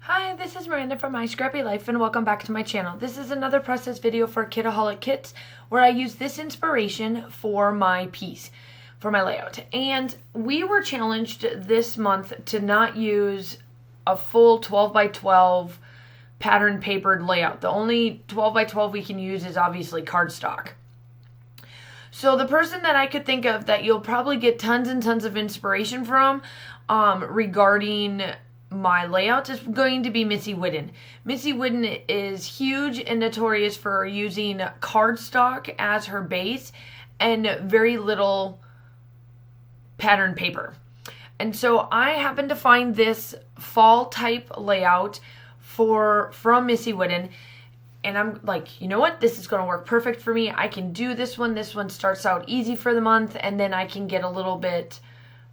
Hi, this is Miranda from My Scrappy Life and welcome back to my channel. This is another process video for Kitaholic Kits where I use this inspiration for my piece, for my layout. And we were challenged this month to not use a full 12 by 12 pattern papered layout. The only 12 by 12 we can use is obviously cardstock. So the person that I could think of that you'll probably get tons and tons of inspiration from regarding my layout is going to be Missy Whidden. Missy Whidden is huge and notorious for using cardstock as her base and very little pattern paper. And so I happened to find this fall type layout from Missy Whidden, and I'm like, you know what? This is going to work perfect for me. I can do this one. This one starts out easy for the month, and then I can get a little bit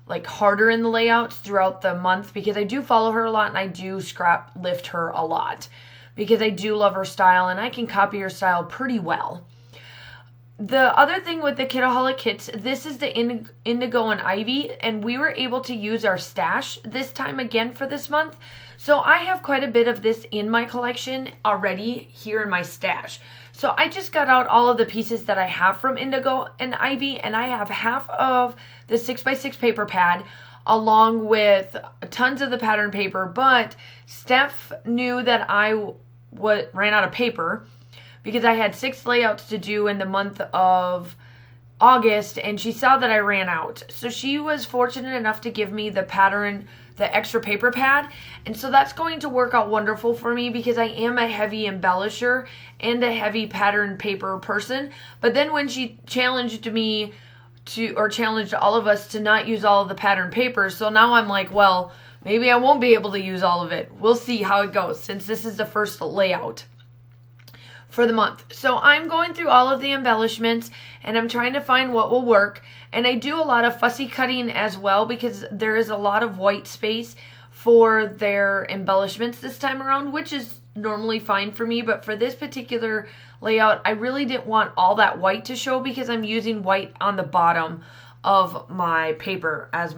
like harder in the layout throughout the month because I do follow her a lot and I do scrap lift her a lot because I do love her style and I can copy her style pretty well. The other thing with the Kitaholic Kits, this is the Indigo and Ivy, and we were able to use our stash this time again for this month. So I have quite a bit of this in my collection already here in my stash. So I just got out all of the pieces that I have from Indigo and Ivy, and I have half of the 6x6 paper pad along with tons of the pattern paper, but Steph knew that I ran out of paper because I had 6 layouts to do in the month of August, and she saw that I ran out. So she was fortunate enough to give me the extra paper pad, and so that's going to work out wonderful for me because I am a heavy embellisher and a heavy pattern paper person. But then when she challenged me challenged all of us to not use all of the pattern paper, so now I'm like, well, maybe I won't be able to use all of it. We'll see how it goes since this is the first layout for the month. So I'm going through all of the embellishments and I'm trying to find what will work. And I do a lot of fussy cutting as well because there is a lot of white space for their embellishments this time around, which is normally fine for me. But for this particular layout, I really didn't want all that white to show because I'm using white on the bottom of my paper as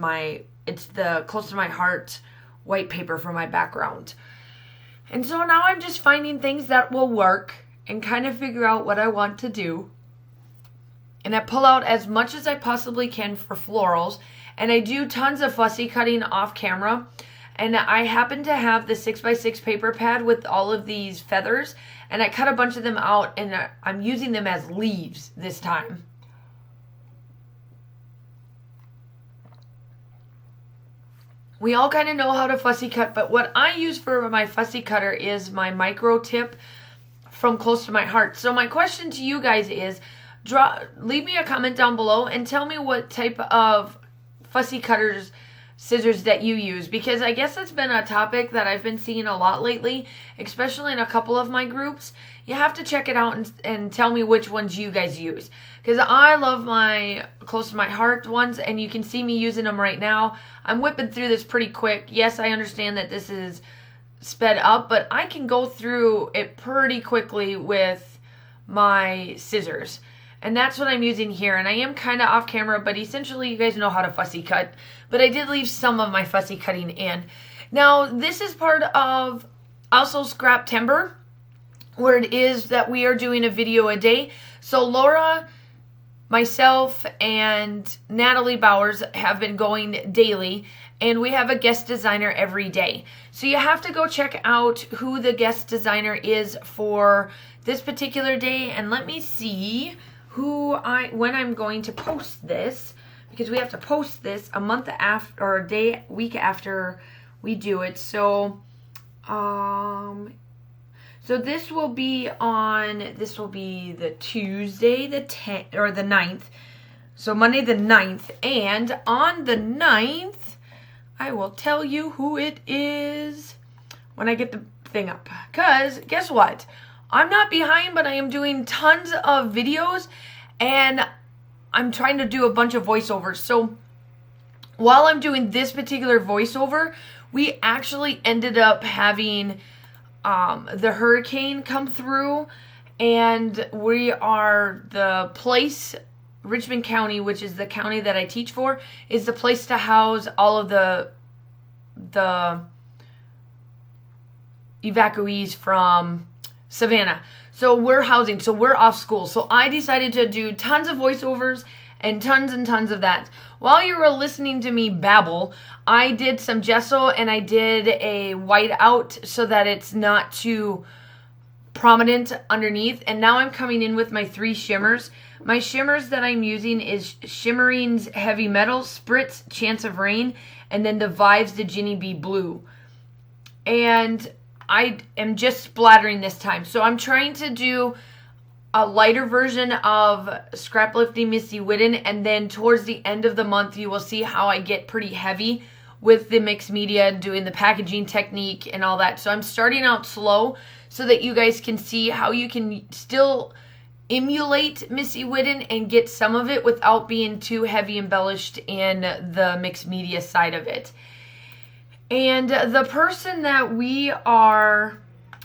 it's the close to my heart white paper for my background. And so now I'm just finding things that will work and kind of figure out what I want to do. And I pull out as much as I possibly can for florals. And I do tons of fussy cutting off camera. And I happen to have the 6x6 paper pad with all of these feathers. And I cut a bunch of them out and I'm using them as leaves this time. We all kind of know how to fussy cut, but what I use for my fussy cutter is my micro tip from Close to My Heart. So my question to you guys is, leave me a comment down below and tell me what type of fussy cutters, scissors that you use, because I guess it's been a topic that I've been seeing a lot lately, especially in a couple of my groups. You have to check it out and tell me which ones you guys use, because I love my Close to My Heart ones, and you can see me using them right now. I'm whipping through this pretty quick. Yes, I understand that this is sped up, but I can go through it pretty quickly with my scissors. And that's what I'm using here. And I am kind of off camera, but essentially you guys know how to fussy cut. But I did leave some of my fussy cutting in. Now, this is part of also Scrap Timber, where it is that we are doing a video a day. So Laura, myself, and Natalie Bowers have been going daily, and we have a guest designer every day. So you have to go check out who the guest designer is for this particular day. And let me see when I'm going to post this, because we have to post this a month after, or week after we do it. So this will be the Tuesday the 10th or the 9th. So Monday the 9th, and on the 9th I will tell you who it is when I get the thing up. Cuz guess what? I'm not behind, but I am doing tons of videos and I'm trying to do a bunch of voiceovers. So while I'm doing this particular voiceover, we actually ended up having the hurricane come through, and we are the place, Richmond County, which is the county that I teach for, is the place to house all of the evacuees from Savannah. So we're housing, so we're off school. So I decided to do tons of voiceovers and tons of that. While you were listening to me babble, I did some gesso and I did a white out so that it's not too prominent underneath. And now I'm coming in with my 3 shimmers. My shimmers that I'm using is Shimmering's Heavy Metal, Spritz Chance of Rain, and then the Vibes the Ginny Bee Blue. And I am just splattering this time. So I'm trying to do a lighter version of Scrap Lifting Missy Whitten, and then towards the end of the month you will see how I get pretty heavy with the mixed media, doing the packaging technique and all that. So I'm starting out slow so that you guys can see how you can still emulate Missy Whitten and get some of it without being too heavy embellished in the mixed media side of it. And the person that we are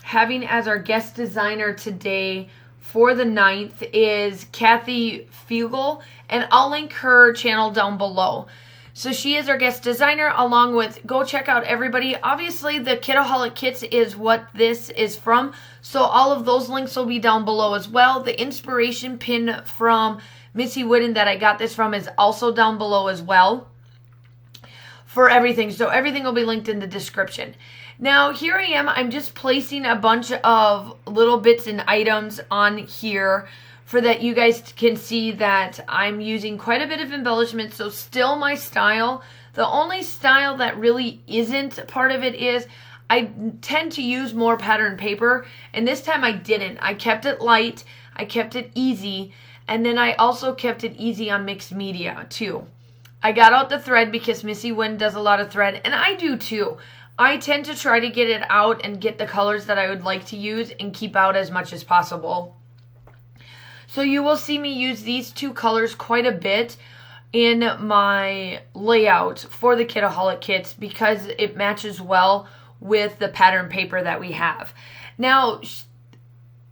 having as our guest designer today for the 9th is Kathy Fugel, and I'll link her channel down below. So she is our guest designer, along with, go check out everybody. Obviously, the Kitaholic Kits is what this is from, so all of those links will be down below as well. The inspiration pin from Missy Whitten that I got this from is also down below as well for everything. So everything will be linked in the description. Now, here I am. I'm just placing a bunch of little bits and items on here for that you guys can see that I'm using quite a bit of embellishment. So still my style. The only style that really isn't part of it is I tend to use more pattern paper. And this time I didn't. I kept it light. I kept it easy. And then I also kept it easy on mixed media too. I got out the thread because Missy Whitten does a lot of thread. And I do too. I tend to try to get it out and get the colors that I would like to use and keep out as much as possible. So you will see me use these 2 colors quite a bit in my layout for the Kitaholic Kits because it matches well with the pattern paper that we have. Now,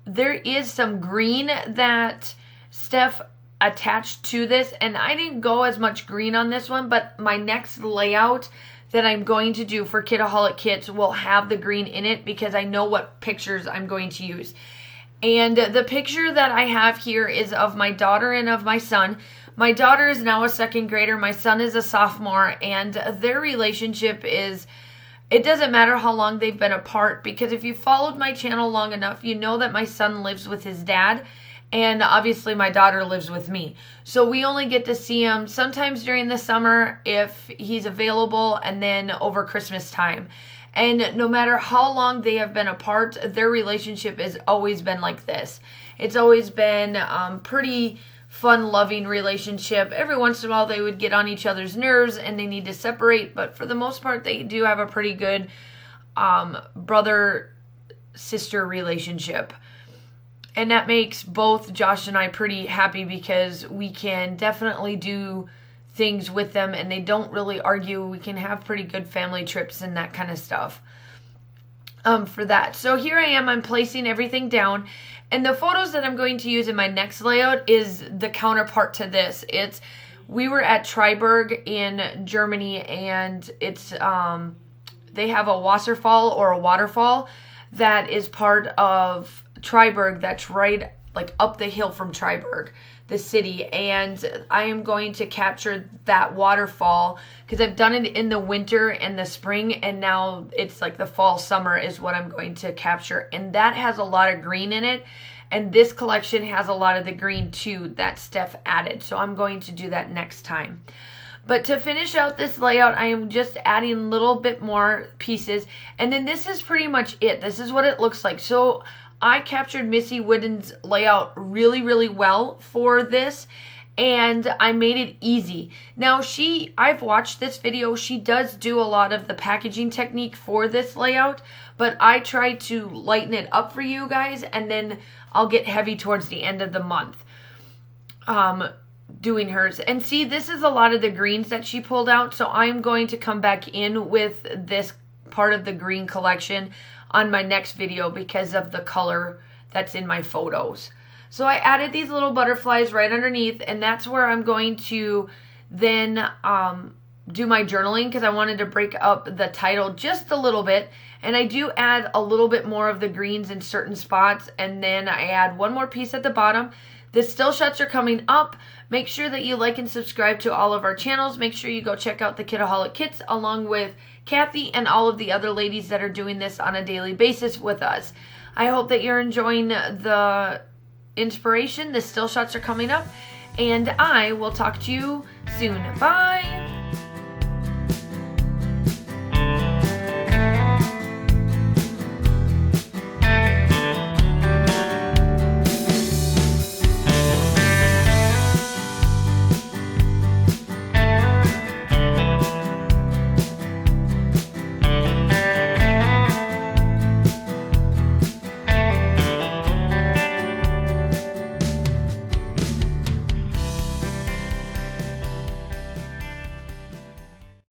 there is some green that Steph attached to this, and I didn't go as much green on this one, but my next layout that I'm going to do for Kitaholic Kits will have the green in it because I know what pictures I'm going to use. And the picture that I have here is of my daughter and of my son. My daughter is now a 2nd grader. My son is a sophomore, and their relationship is, it doesn't matter how long they've been apart, because if you followed my channel long enough, you know that my son lives with his dad. And obviously my daughter lives with me. So we only get to see him sometimes during the summer if he's available, and then over Christmas time. And no matter how long they have been apart, their relationship has always been like this. It's always been pretty fun, loving relationship. Every once in a while they would get on each other's nerves and they need to separate. But for the most part, they do have a pretty good brother-sister relationship. And that makes both Josh and I pretty happy because we can definitely do things with them and they don't really argue. We can have pretty good family trips and that kind of stuff for that. So here I am. I'm placing everything down. And the photos that I'm going to use in my next layout is the counterpart to this. We were at Triberg in Germany, and it's they have a Wasserfall or a waterfall that is part of Triberg, that's right like up the hill from Triberg, the city, and I am going to capture that waterfall because I've done it in the winter and the spring, and now it's like the fall summer is what I'm going to capture, and that has a lot of green in it, and this collection has a lot of the green too that Steph added, so I'm going to do that next time. But to finish out this layout, I am just adding a little bit more pieces, and then this is pretty much it. This is what it looks like. So I captured Missy Whitten's layout really, really well for this, and I made it easy. Now, I've watched this video. She does do a lot of the packaging technique for this layout, but I try to lighten it up for you guys, and then I'll get heavy towards the end of the month doing hers. And see, this is a lot of the greens that she pulled out, so I'm going to come back in with this part of the green collection on my next video because of the color that's in my photos. So I added these little butterflies right underneath, and that's where I'm going to then do my journaling because I wanted to break up the title just a little bit. And I do add a little bit more of the greens in certain spots, and then I add one more piece at the bottom. The still shots are coming up. Make sure that you like and subscribe to all of our channels. Make sure you go check out the Kitaholic Kits along with Kathy and all of the other ladies that are doing this on a daily basis with us. I hope that you're enjoying the inspiration. The still shots are coming up, and I will talk to you soon. Bye!